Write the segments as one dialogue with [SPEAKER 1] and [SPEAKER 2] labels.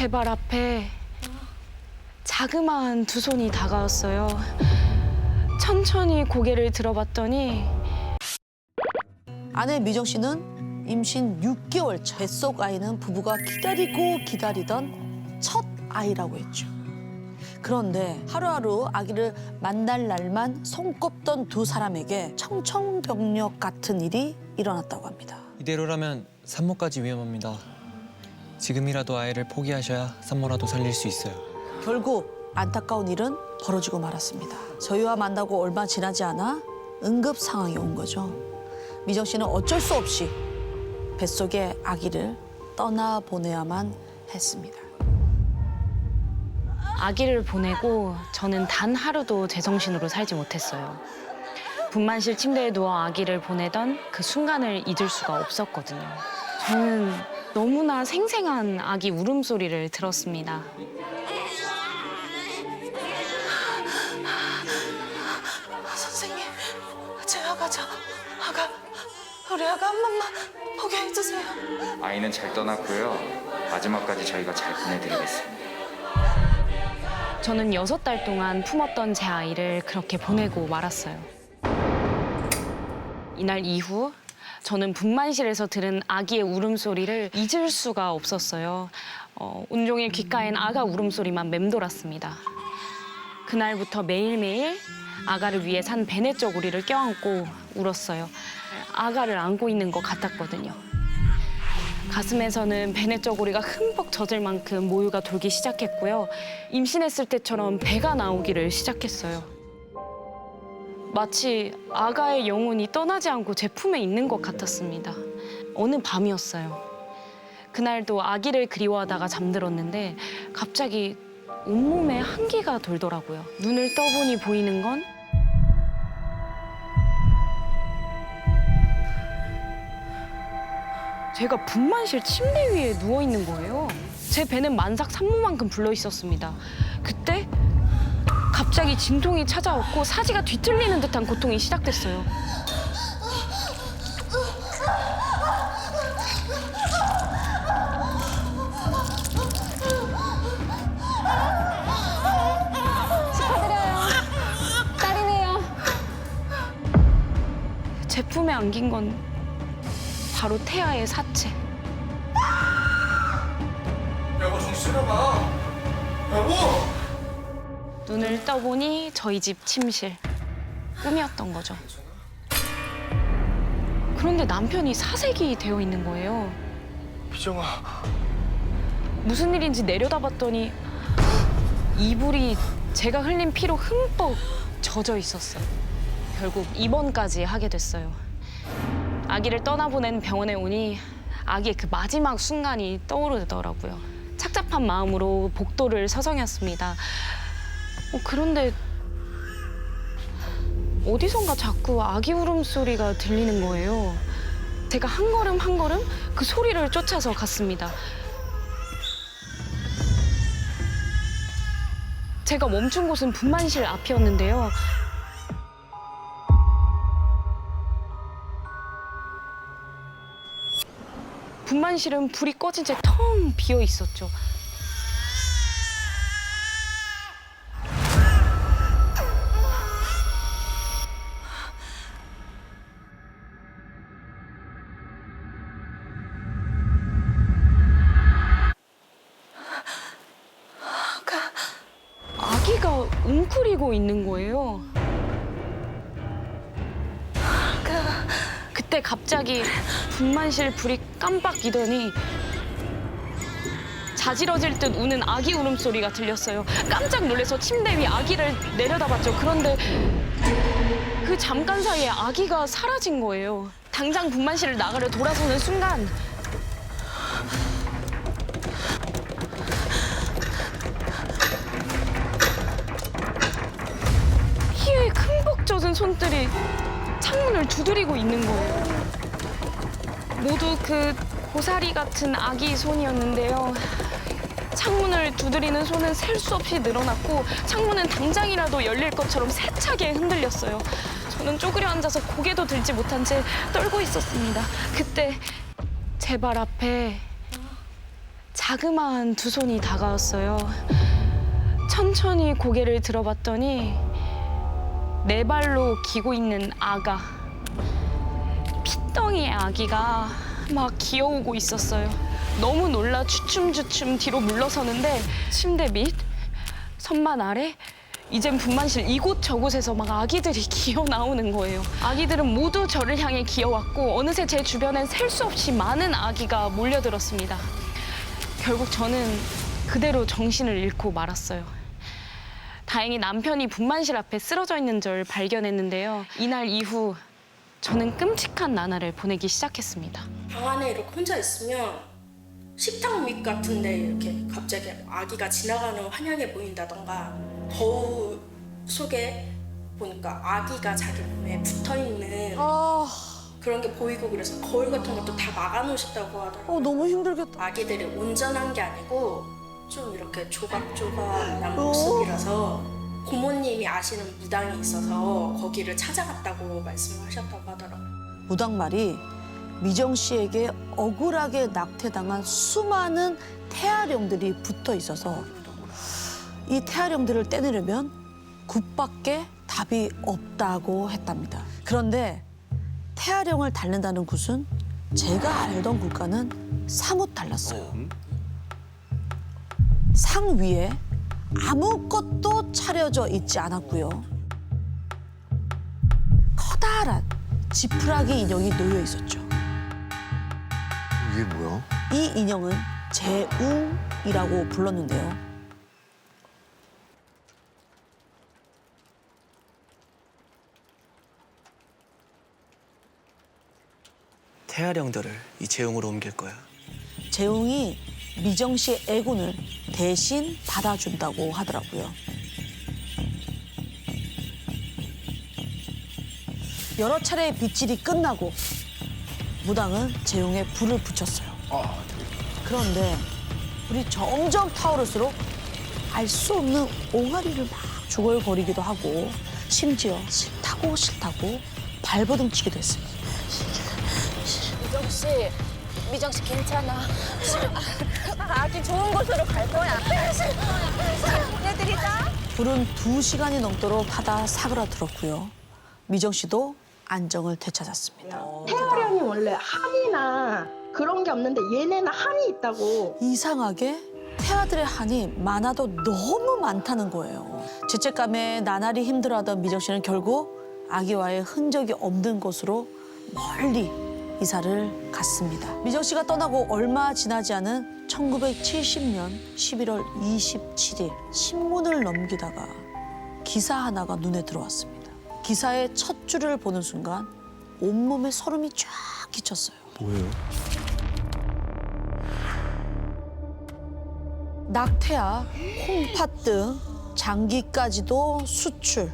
[SPEAKER 1] 제 발 앞에 자그마한 두 손이 다가왔어요. 천천히 고개를 들어봤더니
[SPEAKER 2] 아내 미정 씨는 임신 6개월 차 뱃속 아이는 부부가 기다리고 기다리던 첫 아이라고 했죠. 그런데 하루하루 아기를 만날 날만 손꼽던 두 사람에게 청천벽력 같은 일이 일어났다고 합니다.
[SPEAKER 3] 이대로라면 산모까지 위험합니다. 지금이라도 아이를 포기하셔야 산모라도 살릴 수 있어요.
[SPEAKER 2] 결국 안타까운 일은 벌어지고 말았습니다. 저희와 만나고 얼마 지나지 않아 응급 상황이 온 거죠. 미정 씨는 어쩔 수 없이 뱃속의 아기를 떠나보내야만 했습니다.
[SPEAKER 1] 아기를 보내고 저는 단 하루도 제정신으로 살지 못했어요. 분만실 침대에 누워 아기를 보내던 그 순간을 잊을 수가 없었거든요. 저는 너무나 생생한 아기 울음소리를 들었습니다.
[SPEAKER 2] 선생님, 제 우리 아가 한 번만 보게 해주세요.
[SPEAKER 4] 아이는 잘 떠났고요. 마지막까지 저희가 잘 보내드리겠습니다.
[SPEAKER 1] 저는 6달 동안 품었던 제 아이를 그렇게 보내고 말았어요. 이날 이후 저는 분만실에서 들은 아기의 울음소리를 잊을 수가 없었어요. 온종일 귓가엔 아가 울음소리만 맴돌았습니다. 그날부터 매일매일 아가를 위해 산 베네저고리를 껴안고 울었어요. 아가를 안고 있는 것 같았거든요. 가슴에서는 베네저고리가 흠뻑 젖을 만큼 모유가 돌기 시작했고요. 임신했을 때처럼 배가 나오기를 시작했어요. 마치 아가의 영혼이 떠나지 않고 제 품에 있는 것 같았습니다. 어느 밤이었어요. 그날도 아기를 그리워하다가 잠들었는데 갑자기 온몸에 한기가 돌더라고요. 눈을 떠보니 보이는 건 제가 분만실 침대 위에 누워 있는 거예요. 제 배는 만삭 산모만큼 불러 있었습니다. 그때 갑자기 진통이 찾아왔고 사지가 뒤틀리는 듯한 고통이 시작됐어요.
[SPEAKER 5] 축하드려요. 딸이네요.
[SPEAKER 1] 제 품에 안긴 건 바로 태아의 사체.
[SPEAKER 6] 여보 정신 차려봐. 여보.
[SPEAKER 1] 눈을 떠보니 저희 집 침실. 꿈이었던 거죠. 그런데 남편이 사색이 되어 있는 거예요.
[SPEAKER 6] 미정아.
[SPEAKER 1] 무슨 일인지 내려다봤더니 이불이 제가 흘린 피로 흠뻑 젖어 있었어요. 결국 입원까지 하게 됐어요. 아기를 떠나보낸 병원에 오니 아기의 그 마지막 순간이 떠오르더라고요. 착잡한 마음으로 복도를 서성였습니다. 그런데 어디선가 자꾸 아기 울음소리가 들리는 거예요. 제가 한 걸음 한 걸음 그 소리를 쫓아서 갔습니다. 제가 멈춘 곳은 분만실 앞이었는데요. 분만실은 불이 꺼진 채 텅 비어 있었죠. 아기가 웅크리고 있는 거예요. 그때 갑자기 분만실 불이 깜빡이더니 자지러질 듯 우는 아기 울음소리가 들렸어요. 깜짝 놀라서 침대 위 아기를 내려다봤죠. 그런데 그 잠깐 사이에 아기가 사라진 거예요. 당장 분만실을 나가려 돌아서는 순간 피에 흠뻑 젖은 손들이 창문을 두드리고 있는 거예요. 모두 그 고사리 같은 아기 손이었는데요. 창문을 두드리는 손은 셀 수 없이 늘어났고 창문은 당장이라도 열릴 것처럼 세차게 흔들렸어요. 저는 쪼그려 앉아서 고개도 들지 못한 채 떨고 있었습니다. 그때 제 발 앞에 자그마한 두 손이 다가왔어요. 천천히 고개를 들어봤더니 네 발로 기고 있는 아가, 핏덩이의 아기가 막 기어오고 있었어요. 너무 놀라 주춤주춤 뒤로 물러서는데 침대 밑, 선반 아래, 이젠 분만실 이곳저곳에서 막 아기들이 기어 나오는 거예요. 아기들은 모두 저를 향해 기어왔고 어느새 제 주변엔 셀 수 없이 많은 아기가 몰려들었습니다. 결국 저는 그대로 정신을 잃고 말았어요. 다행히 남편이 분만실 앞에 쓰러져 있는 걸 발견했는데요. 이날 이후 저는 끔찍한 나날을 보내기 시작했습니다.
[SPEAKER 7] 방 안에 이렇게 혼자 있으면 식탁 밑 같은데 이렇게 갑자기 아기가 지나가는 환영해 보인다던가 거울 속에 보니까 아기가 자기 몸에 붙어있는 그런 게 보이고 그래서 거울 같은 것도 다 막아놓으셨다고 하더라고요.
[SPEAKER 2] 너무 힘들겠다.
[SPEAKER 7] 아기들이 온전한 게 아니고 좀 이렇게 조각조각난 모습이라서 고모님이 아시는 무당이 있어서 거기를 찾아갔다고 말씀을 하셨다고 하더라고요.
[SPEAKER 2] 무당말이 미정 씨에게 억울하게 낙태당한 수많은 태아령들이 붙어 있어서 이 태아령들을 떼내려면 굿밖에 답이 없다고 했답니다. 그런데 태아령을 달랜다는 굿은 제가 알던 굿과는 사뭇 달랐어요. 상 위에 아무것도 차려져 있지 않았고요. 커다란 지푸라기 인형이 놓여 있었죠.
[SPEAKER 6] 이게 뭐야?
[SPEAKER 2] 이 인형은 재웅이라고 불렀는데요.
[SPEAKER 8] 태아령들을 이 재웅으로 옮길 거야.
[SPEAKER 2] 재웅이 미정 씨의 애군을 대신 받아준다고 하더라고요. 여러 차례 빗질이 끝나고 무당은 재웅에 불을 붙였어요. 그런데 불이 점점 타오를수록 알 수 없는 옹알이를 막 중얼거리기도 하고 심지어 싫다고 발버둥 치기도 했어요.
[SPEAKER 5] 미정 씨 괜찮아. 아기 좋은 곳으로 갈 거야. 보내드리자.
[SPEAKER 2] 불은 2시간이 넘도록 타다 사그라들었고요. 미정 씨도 안정을 되찾았습니다.
[SPEAKER 9] 태아령이 원래 한이나 그런 게 없는데 얘네는 한이 있다고.
[SPEAKER 2] 이상하게 태아들의 한이 많아도 너무 많다는 거예요. 죄책감에 나날이 힘들어하던 미정 씨는 결국 아기와의 흔적이 없는 곳으로 멀리 이사를 갔습니다. 미정 씨가 떠나고 얼마 지나지 않은 1970년 11월 27일 신문을 넘기다가 기사 하나가 눈에 들어왔습니다. 기사의 첫 줄을 보는 순간 온몸에 소름이 쫙 끼쳤어요.
[SPEAKER 6] 뭐예요?
[SPEAKER 2] 낙태아, 콩팥 등 장기까지도 수출.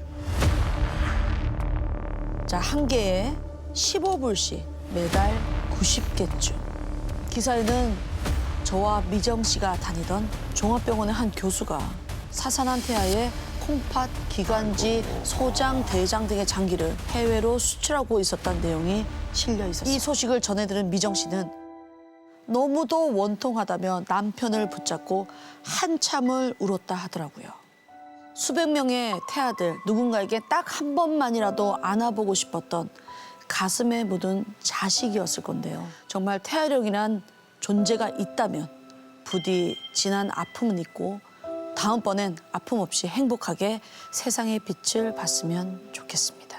[SPEAKER 2] 자, 한 개에 15불씩 매달 90개쯤. 기사에는 저와 미정 씨가 다니던 종합병원의 한 교수가 사산한 태아의 콩팥, 기관지, 소장, 대장 등의 장기를 해외로 수출하고 있었다는 내용이 실려 있었어요. 이 소식을 전해들은 미정 씨는 너무도 원통하다며 남편을 붙잡고 한참을 울었다 하더라고요. 수백 명의 태아들, 누군가에게 딱 한 번만이라도 안아보고 싶었던 가슴에 묻은 자식이었을 건데요. 정말 태아령이란 존재가 있다면 부디 지난 아픔은 잊고 다음번엔 아픔 없이 행복하게 세상의 빛을 봤으면 좋겠습니다.